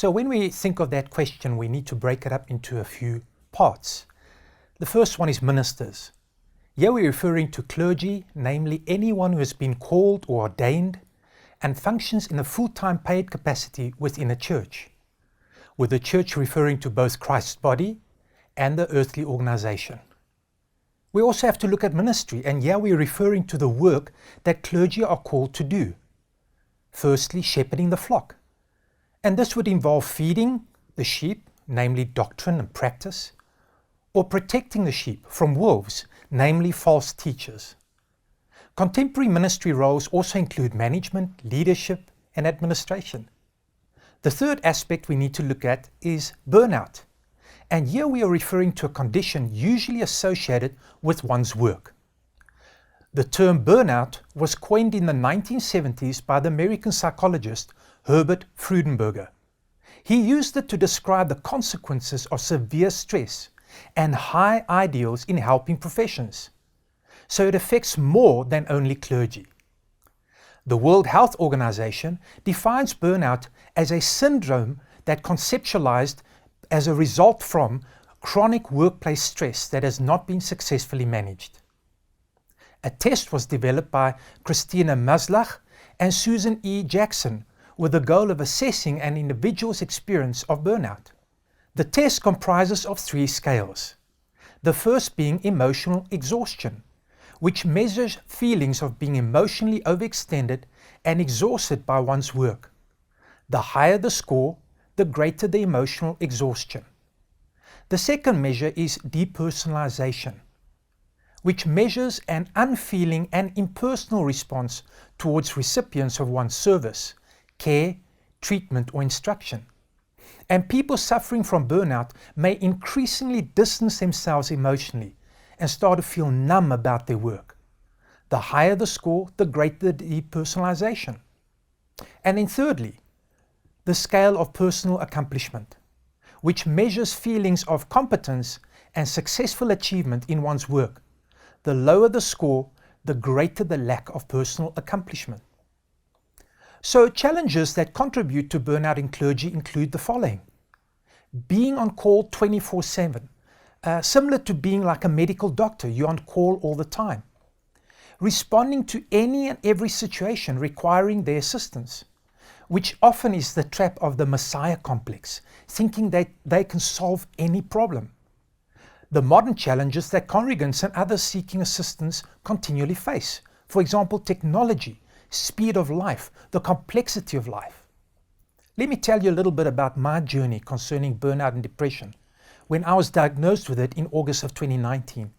So when we think of that question, we need to break it up into a few parts. The first one is ministers. Here we're referring to clergy, namely anyone who has been called or ordained and functions in a full-time paid capacity within a church, with the church referring to both Christ's body and the earthly organization. We also have to look at ministry, and here we're referring to the work that clergy are called to do. Firstly, shepherding the flock. And this would involve feeding the sheep, namely doctrine and practice, or protecting the sheep from wolves, namely false teachers. Contemporary ministry roles also include management, leadership, and administration. The third aspect we need to look at is burnout. And here we are referring to a condition usually associated with one's work. The term burnout was coined in the 1970s by the American psychologist Herbert Freudenberger. He used it to describe the consequences of severe stress and high ideals in helping professions. So it affects more than only clergy. The World Health Organization defines burnout as a syndrome that conceptualized as a result from chronic workplace stress that has not been successfully managed. A test was developed by Christina Maslach and Susan E. Jackson with the goal of assessing an individual's experience of burnout. The test comprises of 3 scales. The first being emotional exhaustion, which measures feelings of being emotionally overextended and exhausted by one's work. The higher the score, the greater the emotional exhaustion. The second measure is depersonalization, which measures an unfeeling and impersonal response towards recipients of one's service, care, treatment, or instruction. And people suffering from burnout may increasingly distance themselves emotionally and start to feel numb about their work. The higher the score, the greater the depersonalization. And then thirdly, the scale of personal accomplishment, which measures feelings of competence and successful achievement in one's work. The lower the score, the greater the lack of personal accomplishment. So challenges that contribute to burnout in clergy include the following. Being on call 24/7, similar to being like a medical doctor, you're on call all the time. Responding to any and every situation requiring their assistance, which often is the trap of the Messiah complex, thinking that they can solve any problem. The modern challenges that congregants and others seeking assistance continually face. For example, technology, speed of life, the complexity of life. Let me tell you a little bit about my journey concerning burnout and depression when I was diagnosed with it in August of 2019.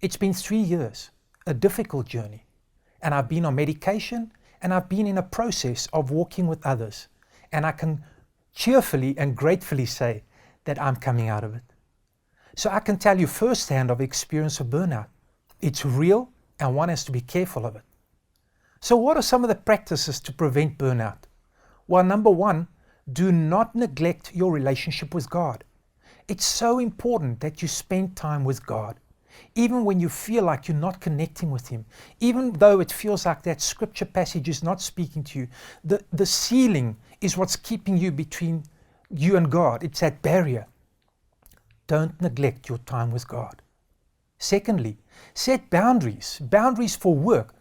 It's been 3 years, a difficult journey, and I've been on medication and I've been in a process of walking with others, and I can cheerfully and gratefully say that I'm coming out of it. So I can tell you firsthand of the experience of burnout. It's real and one has to be careful of it. So what are some of the practices to prevent burnout? Well, number 1, do not neglect your relationship with God. It's so important that you spend time with God. Even when you feel like you're not connecting with Him, even though it feels like that scripture passage is not speaking to you, the ceiling is what's keeping you between you and God. It's that barrier. Don't neglect your time with God. Secondly, set boundaries for work,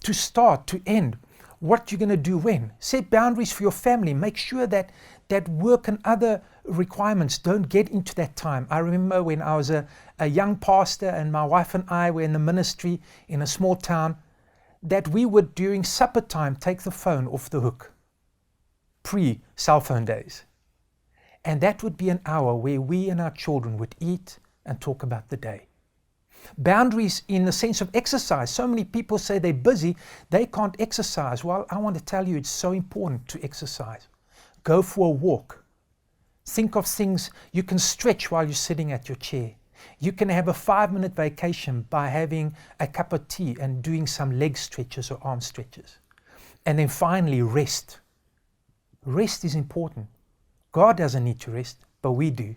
to start, to end, what you're going to do when. Set boundaries for your family. Make sure that work and other requirements don't get into that time. I remember when I was a young pastor and my wife and I were in the ministry in a small town, that we would during supper time take the phone off the hook, pre-cell phone days. And that would be an hour where we and our children would eat and talk about the day. Boundaries in the sense of exercise. So many people say they're busy, they can't exercise. Well, I want to tell you it's so important to exercise. Go for a walk. Think of things you can stretch while you're sitting at your chair. You can have a 5-minute vacation by having a cup of tea and doing some leg stretches or arm stretches. And then finally, rest. Rest is important. God doesn't need to rest, but we do.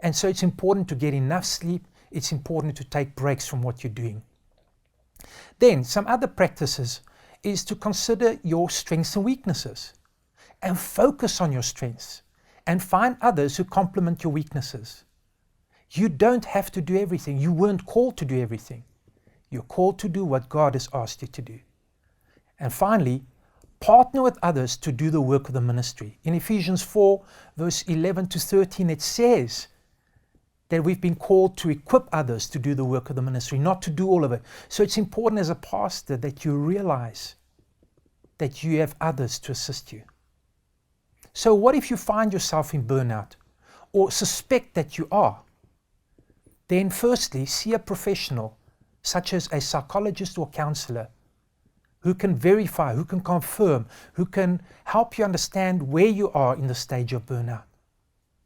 And so it's important to get enough sleep. It's important to take breaks from what you're doing. Then some other practices is to consider your strengths and weaknesses and focus on your strengths and find others who complement your weaknesses. You don't have to do everything. You weren't called to do everything. You're called to do what God has asked you to do. And finally, partner with others to do the work of the ministry. In Ephesians 4, verse 11 to 13, it says that we've been called to equip others to do the work of the ministry, not to do all of it. So it's important as a pastor that you realize that you have others to assist you. So what if you find yourself in burnout or suspect that you are? Then firstly, see a professional, such as a psychologist or counselor, who can verify, who can confirm, who can help you understand where you are in the stage of burnout.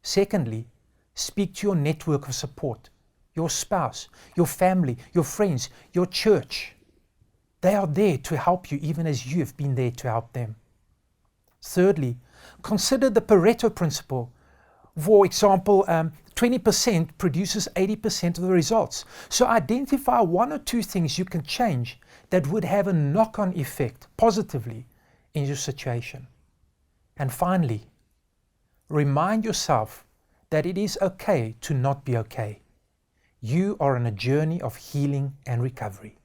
Secondly, speak to your network of support, your spouse, your family, your friends, your church. They are there to help you even as you have been there to help them. Thirdly, consider the Pareto principle. For example, 20% produces 80% of the results. So identify one or two things you can change that would have a knock-on effect positively in your situation. And finally, remind yourself that it is okay to not be okay. You are on a journey of healing and recovery.